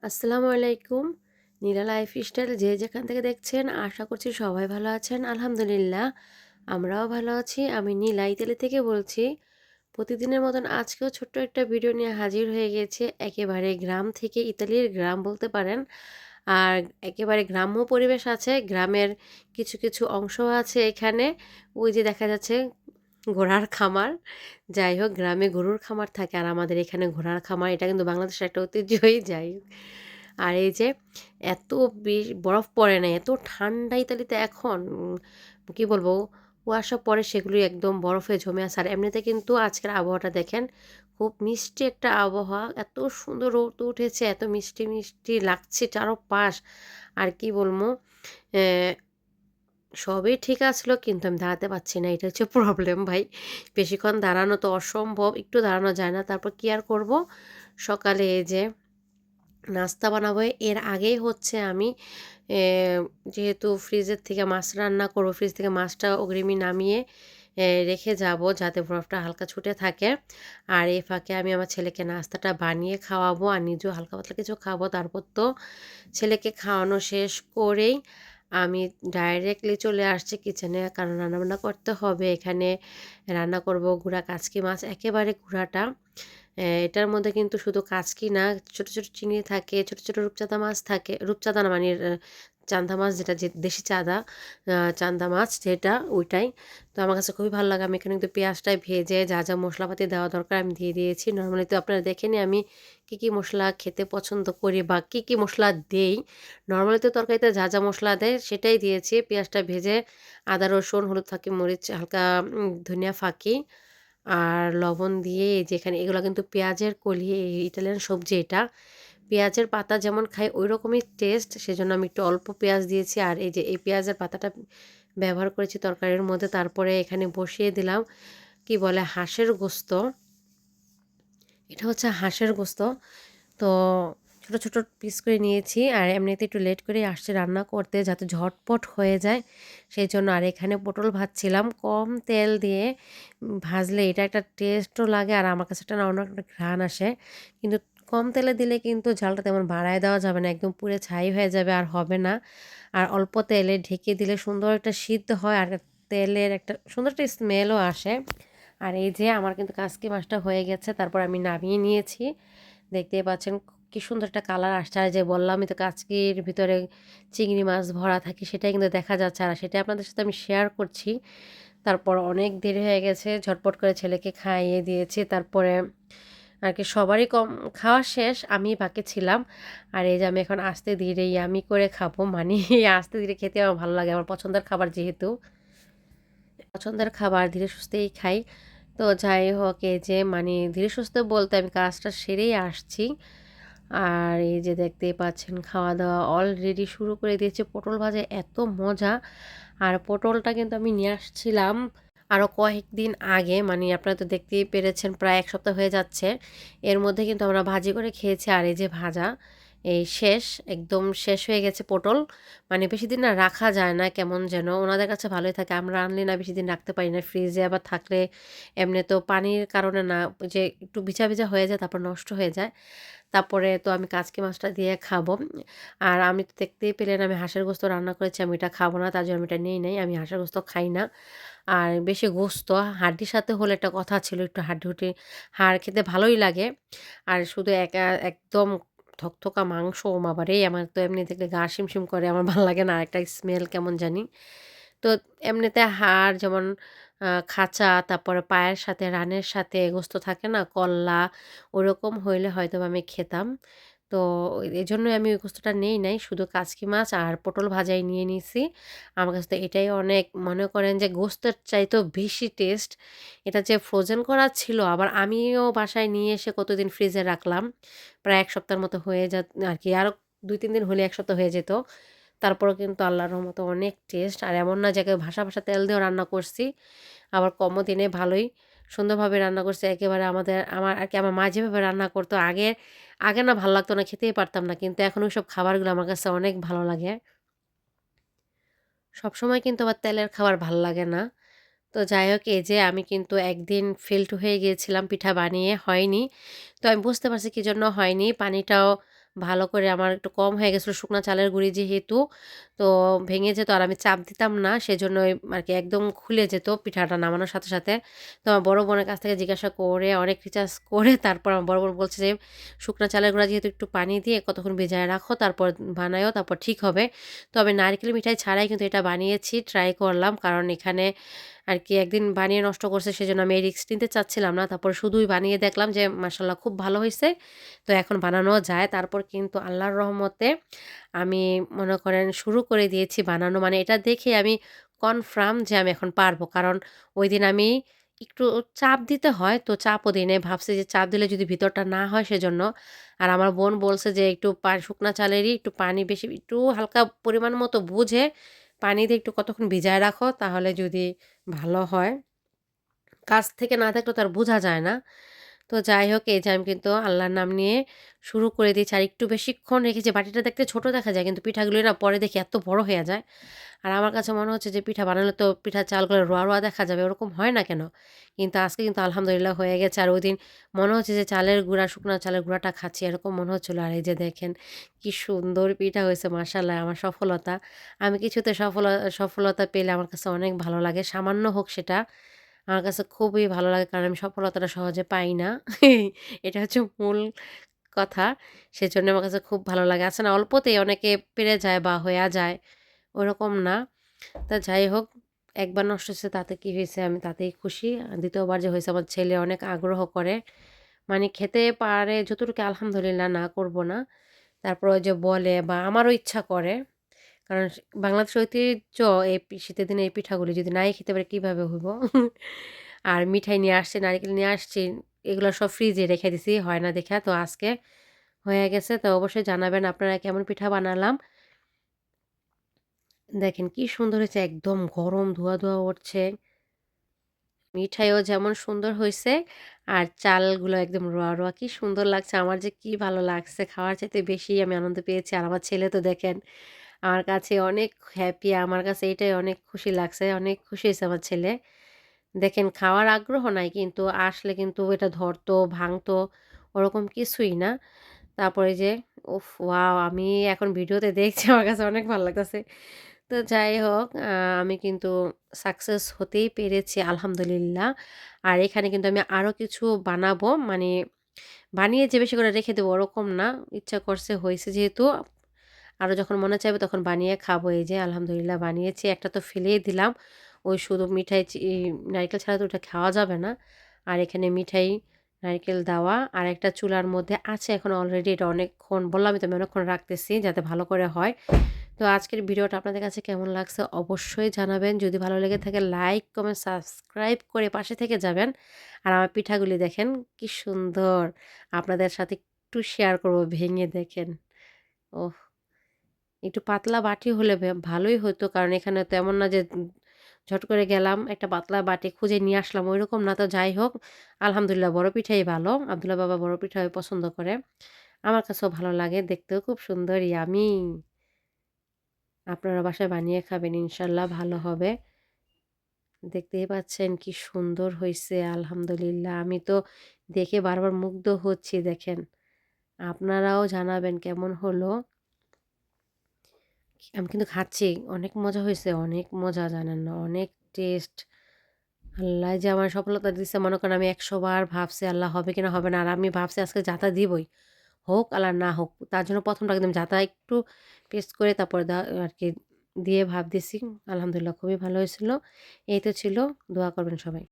আসসালামু আলাইকুম। নীলা লাইফস্টাইল যে যেখান থেকে দেখছেন আশা করছি সবাই ভালো আছেন। আলহামদুলিল্লাহ আমরাও ভালো আছি। আমি নীলা ইতালি থেকে বলছি। প্রতিদিনের মতন আজকেও ছোট্ট একটা ভিডিও নিয়ে হাজির হয়ে গেছে। একেবারে গ্রাম থেকে, ইতালির গ্রাম বলতে পারেন। আর একেবারে গ্রাম্য পরিবেশ আছে। গ্রামের কিছু কিছু অংশ আছে এখানে। ওই যে দেখা যাচ্ছে ঘোড়ার খামার। যাই হোক, গ্রামে গরুর খামার থাকে আর আমাদের এখানে ঘোড়ার খামার। এটা কিন্তু বাংলাদেশের একটা ঐতিহ্যই। যাই হোক, আর এই যে এত বরফ পড়ে না, এত ঠান্ডা ইতালিতে এখন। কি বলবো, কুয়াশা পড়ে সেগুলি একদম বরফে জমে আছে। আর এমনিতে কিন্তু আজকের আবহাওয়াটা দেখেন, খুব মিষ্টি একটা আবহাওয়া। এত সুন্দর রোদ উঠেছে, এত মিষ্টি মিষ্টি লাগছে চারপাশ। আর কি বলবো, সবই ঠিক আছিল, কিন্তু আমি দাঁড়াতে পারছি না। এটা হচ্ছে প্রবলেম ভাই। বেশিক্ষণ দাঁড়ানো তো অসম্ভব। একটু দাঁড়ানো যায় না। তারপর কি আর করব? সকালে এই যে নাস্তা বানাবো, এর আগেই হচ্ছে আমি এ যেহেতু ফ্রিজের থেকে মাছ রান্না করব, ফ্রিজ থেকে মাছটা অগ্রিমই নামিয়ে রেখে যাব যাতে বরফটা হালকা ছুটে থাকে। আর এই ফাঁকে আমি আমার ছেলেকে নাস্তাটা বানিয়ে খাওয়াবো আর নিজেও হালকা পাতলা কিছু খাবো। তারপর তো ছেলেকে খাওয়ানো শেষ করেই আমি ডাইরেক্টলি চলে আসছি কিচেনে, কারণ রান্নাবান্না করতে হবে। এখানে রান্না করব গুঁড়া কাচকি মাছ, একেবারে গুঁড়াটা। এটার মধ্যে কিন্তু শুধু কাচকি না, ছোট ছোট চিংড়ি থাকে, ছোট ছোট রূপচাঁদা মাছ থাকে। রূপচাঁদা না, মানে চান্দা মাছ, যেটা যে দেশি চাঁদা, চান্দা মাছ যেটা, ওইটাই। তো আমার কাছে খুবই ভালো লাগে। আমি এখানে কিন্তু পেঁয়াজটাই ভেজে যা যা মশলাপাতি দেওয়া দরকার আমি দিয়ে দিয়েছি। নর্মালি তো আপনারা দেখেনি আমি কী কী মশলা খেতে পছন্দ করি বা কী কী মশলা দেই। নর্মালি তো তরকারিতে যা যা মশলা দেয় সেটাই দিয়েছি। পেঁয়াজটা ভেজে আদা রসুন হলুদ ফাঁকি মরিচ হালকা, ধনিয়া ফাঁকি আর লবণ দিয়ে, এই যে এখানে এগুলো কিন্তু পেঁয়াজের কলি, এই ইটালিয়ান সবজি এটা। পেঁয়াজের পাতা যেমন খাই ওই রকমই টেস্ট, সেজন্য আমি একটু অল্প পেঁয়াজ দিয়েছি। আর এই যে এই পেঁয়াজের পাতাটা ব্যবহার করেছি তরকারির মধ্যে। তারপরে এখানে বসিয়ে দিলাম কি বলে হাঁসের গোস্ত। এটা হচ্ছে হাঁসের গোস্ত। তো ছোট ছোট পিস করে নিয়েছি। আর এমনিতে একটু লেট করেই আসছে রান্না করতে, যাতে ঝটপট হয়ে যায় সেই জন্য। আর এখানে পটল ভাজছিলাম কম তেল দিয়ে। ভাজলে এটা একটা টেস্টও লাগে, আর আমার কাছে একটা না অন্য একটা ঘ্রাণ আসে। কিন্তু কম তেলে দিলে কিন্তু ঝালটা তেমন বাড়ায় দেওয়া যাবে না, একদম পুড়ে ছাই হয়ে যাবে, আর হবে না। আর অল্প তেলে ঢেকে দিলে সুন্দর একটা সিদ্ধ হয়, আর তেলের একটা সুন্দর একটা স্মেলও আসে। আর এই যে আমার কিন্তু কাসকি মাছটা হয়ে গেছে, তারপর আমি নামিয়ে নিয়েছি। দেখতেই পাচ্ছেন কি সুন্দর একটা কালার আসছে। আর যে বললামই তো কাচকির ভিতরে চিংড়ি মাছ ভরা থাকে, সেটাই কিন্তু দেখা যাচ্ছে। আর সেটাই আপনাদের সাথে আমি শেয়ার করছি। তারপর অনেক দেরি হয়ে গেছে, ঝটপট করে ছেলেকে খাইয়ে দিয়েছি। তারপরে আর কি সবারই কম খাওয়া শেষ, আমি বাকি ছিলাম। আর এই যে আমি এখন আস্তে ধীরে আমি করে খাবো, মানে আস্তে ধীরে খেতে আমার ভালো লাগে। আমার পছন্দের খাবার যেহেতু, পছন্দের খাবার ধীরে সুস্থেই খাই। তো যাই হোক, এই যে মানে ধীরে সুস্থে বলতে আমি কাজটা সেরেই আসছি। আর এই যে দেখতেই পাচ্ছেন খাওয়া দাওয়া অলরেডি শুরু করে দিয়েছে। পটল ভাজা এত মজা। আর পটলটা কিন্তু আমি নিয়ে আসছিলাম আরও কয়েকদিন আগে, মানে আপনারা তো দেখতেই পেরেছেন প্রায় ১ সপ্তাহ হয়ে যাচ্ছে। এর মধ্যে কিন্তু আমরা ভাজি করে খেয়েছি। আর এই যে ভাজা এই শেষ, একদম শেষ হয়ে গেছে পটল। মানে বেশিদিন না রাখা যায় না, কেমন যেন। ওনাদের কাছে ভালোই থাকে, আমরা আনলে না বেশিদিন রাখতে পারি না। ফ্রিজে আবার থাকলে এমনি তো পানির কারণে না, ওই যে একটু ভিজা ভিজা হয়ে যায়, তারপর নষ্ট হয়ে যায়। তারপরে তো আমি কাচকি মাছটা দিয়ে খাবো। আর আমি তো দেখতেই পেলেন আমি হাঁসের গোস্ত রান্না করেছি, আমি এটা খাবো না, তার জন্য আমি এটা নেই নাই। আমি হাঁসের গোস্ত খাই না। আর বেশি গোস্ত হাড্ডির সাথে হলে একটা কথা ছিল, একটু হাড্ডি-হুড্ডি হাড় খেতে ভালোই লাগে। আর শুধু একদম থকথকা মাংস বাবারে! আমার তো এমনি দেখলে গা শিমশিম করে, আমার ভাল লাগে না। আরেকটা স্মেল কেমন জানি। তো এমনিতে হাড় যেমন খাঁচা, তারপরে পায়ের সাথে রানের সাথে গোস্ত থাকে না, কল্লা, ওরকম হইলে হয়তোবা আমি খেতাম। তো এজন্যই আমি ওই গোস্তটা নেই নাই। শুধু কাচকি মাছ আর পটল ভাজাই নিয়ে নিছি। আমার কাছে তো এটাই অনেক, মনে করেন যে গোস্তের চাইতেও বেশি টেস্ট। এটা যে ফ্রোজেন করা ছিল, আবার আমিও বাসায় নিয়ে এসে কতদিন ফ্রিজে রাখলাম। প্রায় ১ সপ্তাহের মতো হয়ে আরকি, আরো ২-৩ দিন হলে ১ সপ্তাহ হয়ে যেত। তারপরেও কিন্তু আল্লাহর রহমতে অনেক টেস্ট। আর এমন না যে ভাসা, ভাসা তেল দিয়েও রান্না করছি। আবার কমও দিনে ভালোই সুন্দরভাবে রান্না করছি। একেবারে আমার আরকি আমার মা যেভাবে রান্না করতো আগে না ভাল লাগতো না, খেতেই পারতাম না। কিন্তু এখন ওইসব খাবারগুলো আমার কাছে অনেক ভালো লাগে। সবসময় কিন্তু আবার তেলের খাবার ভাল লাগে না। তো যাই হোক, এই যে আমি কিন্তু একদিন ফেইলড হয়ে গিয়েছিলাম পিঠা বানিয়ে, হয়নি। তো আমি বুঝতে পারছি কি জন্য হয়নি। পানিটাও ভালো করে আমার একটু কম হয়ে গেছিলো শুকনা চালের গুঁড়ি যেহেতু, তো ভেঙে যেত আর আমি চাপ দিতাম না, সেজন্যই আর কি একদম খুলে যেত পিঠাটা নামানোর সাথে, সাথে। তো আমার বড় বোনের কাছ থেকে জিজ্ঞাসা করে অনেক রিসার্চ করে তারপর আমার বড় বোন বলছে যে, "শুকনা চালের গুঁড়া যেহেতু একটু পানি দিয়ে কতক্ষণ ভিজায় রাখো, তারপর বানায়ও, তারপর ঠিক হবে।" তো আমি নারকেল মিঠাই ছাড়াই কিন্তু এটা বানিয়েছি, ট্রাই করলাম। কারণ এখানে আর কি একদিন বানিয়ে নষ্ট করছে, সেজন্য আমি এই রিস্ক নিতে চাচ্ছিলাম না। তারপর শুধুই বানিয়ে দেখলাম যে মাশাআল্লাহ খুব ভালো হইছে। তো এখন বানানোও যায়। তারপর কিন্তু আল্লাহর রহমতে আমি মনে করেন শুরু করে দিয়েছি বানানো। মানে এটা দেখে আমি কনফার্ম যে আমি এখন পারবো। কারণ ওইদিন আমি একটু চাপ দিতে হয়, তো চাপও দিই নাই। ভাবছি যে চাপ দিলে যদি ভিতরটা না হয় সেজন্য। আর আমার বোন বলছে যে একটু শুকনা চালেরই একটু পানি বেশি, একটু হালকা পরিমাণ মতো বুঝে পানি দিয়ে একটু কতক্ষণ ভিজায় রাখো, তাহলে যদি ভালো হয়। কাছ থেকে না দেখলে তো আর বোঝা যায় না। তো যাই হোক, এই যে আমি কিন্তু আল্লাহর নাম নিয়ে শুরু করে দিয়েছি। আর একটু বেশিক্ষণ রেখেছি। বাটিটা দেখতে ছোট দেখা যায়, কিন্তু পিঠাগুলো না পরে দেখি এত বড় হয়ে যায়। আর আমার কাছে মনে হচ্ছে যে পিঠা বানালে তো পিঠার চালগুলো রোয়া, রোয়া দেখা যাবে। ওরকম হয় না কেন? কিন্তু আজকে কিন্তু আলহামদুলিল্লাহ হয়ে গেছে। আর ওইদিন মনে হচ্ছে যে চালের গুঁড়া, শুকনা চালের গুঁড়াটা খাচ্ছি, এরকম মনে হচ্ছিল। আর এই যে দেখেন কি সুন্দর পিঠা হয়েছে, মাশাআল্লাহ আমার সফলতা। আমি কিছুতে সফলতা পেলে আমার কাছে অনেক ভালো লাগে। সামান্য হোক সেটা। আমার কাছে খুবই ভালো লাগে, কারণ আমি সফলতাটা সহজে পাই না। এটা হচ্ছে মূল কথা। সেজন্য আমার কাছে খুব ভালো লাগে। আছে না অল্পতেই অনেকে পেরে যায় বা হইয়া যায়, ওরকম না। তা যাই হোক, একবার নষ্ট হইছে তাতে কি হইছে, আমি তাতেই খুশি। ২য় বার যে হইছে আমার ছেলে অনেক আগ্রহ করে। মানে খেতে পারে যতটুকু আলহামদুলিল্লাহ, না করব না। তারপর ওই যে বলে বা আমারও ইচ্ছা করে। কারণ বাংলাদেশের ঐতিহ্য এই শীতের দিনে এই পিঠাগুলি যদি নাই খেতে পারি কিভাবে হইব? আর মিঠাই নিয়ে আসছি, নারিকেল নিয়ে আসছি। এগুলো সব ফ্রিজে রেখে দিছি, হয় না দেইখা। তো আজকে হয়ে গেছে। তো অবশ্যই জানাবেন আপনারা কেমন পিঠা বানালাম। দেখেন কি সুন্দর হয়েছে, একদম গরম ধোঁয়া, ধোঁয়া উঠছে। মিঠাইও যেমন সুন্দর হইছে, আর চালগুলো একদম রোয়া, রোয়া কি সুন্দর লাগছে। আমার যে কি ভালো লাগছে, খাওয়ার চাইতে বেশি আমি আনন্দ পেয়েছি। আর আমার ছেলে তো দেখেন আমার কাছে অনেক হ্যাপি। আমার কাছে এটাই অনেক খুশি লাগছে। অনেক খুশি হইছে আমার ছেলে। দেখেন খাওয়ার আগ্রহ নাই, কিন্তু আসলে কিন্তু এটা ধরতো, ভাঙতো, ওরকম কিছুই না। তারপরে যে উফ ওয়াও! আমি এখন ভিডিওতে দেখছি আমার কাছে অনেক ভালো লাগতেছে। তো যাই হোক, আমি কিন্তু সাকসেস হতেই পেরেছি আলহামদুলিল্লাহ। আর এখানে কিন্তু আমি আরো কিছু বানাবো। মানে বানিয়ে যে বেশি করে রেখে দেবো ওরকম না। ইচ্ছা করছে হইছে যেহেতু, আরো যখন মনে চাইবে তখন বানিয়ে খাবো। এই যে আলহামদুলিল্লাহ বানিয়েছি। একটা তো ফেলেই দিলাম। ওই শুধু মিঠাই নারিকেল ছাড়া তো ওটা খাওয়া যাবে না। আর এখানে মিঠাই, নারিকেল দেওয়া আর একটা চুলার মধ্যে আছে এখন অলরেডি, এটা অনেকক্ষণ বললামই তো আমি অনেকক্ষণ রাখতেছি যাতে ভালো করে হয়। তো আজকের ভিডিওটা আপনাদের কাছে কেমন লাগছে অবশ্যই জানাবেন। যদি ভালো লেগে থাকে লাইক, কমেন্ট, সাবস্ক্রাইব করে পাশে থেকে যাবেন। আর আমার পিঠাগুলি দেখেন কি সুন্দর। আপনাদের সাথে একটু শেয়ার করব, ভেঙে দেখেন। ওহ! একটু পাতলা বাটি হলে ভালোই হতো। কারণ এখানে তো এমন না যে ঝট করে গেলাম একটা পাতলা বাটি খুঁজে নিয়ে আসলাম, ঐরকম না। তো যাই হোক, আলহামদুলিল্লাহ বড় পিঠাই ভালো। আব্দুল্লাহ বাবা বড় পিঠাই পছন্দ করে। আমার কাছেও ভালো লাগে। দেখতেও খুব সুন্দর, ইয়াম্মি। আপনারা বাসায় বানিয়ে খাবেন, ইনশাআল্লাহ ভালো হবে। দেখতেই পাচ্ছেন কি সুন্দর হইছে আলহামদুলিল্লাহ। আমি তো দেখে বারবার মুগ্ধ হচ্ছি দেখেন। আপনারাও জানাবেন কেমন হলো। আমি কিন্তু খাচ্ছি। অনেক মজা হইছে, অনেক মজা জানেন না, অনেক টেস্ট। আল্লাহ যে আমার সফলতা দিছে, মনে করেন আমি ১০০ বার ভাবছি আল্লাহ হবে কিনা হবে না। আর আমি ভাবছি আজকে যাতা দিবই। হোক আর না হোক। তার জন্য ১ম টা একদম যাতা একটু পেস্ট করে তারপরে আরকি দিয়ে ভাপ দিছি। আলহামদুলিল্লাহ খুবই ভালো হয়েছিল। এই তো ছিল। দোয়া করবেন সবাই।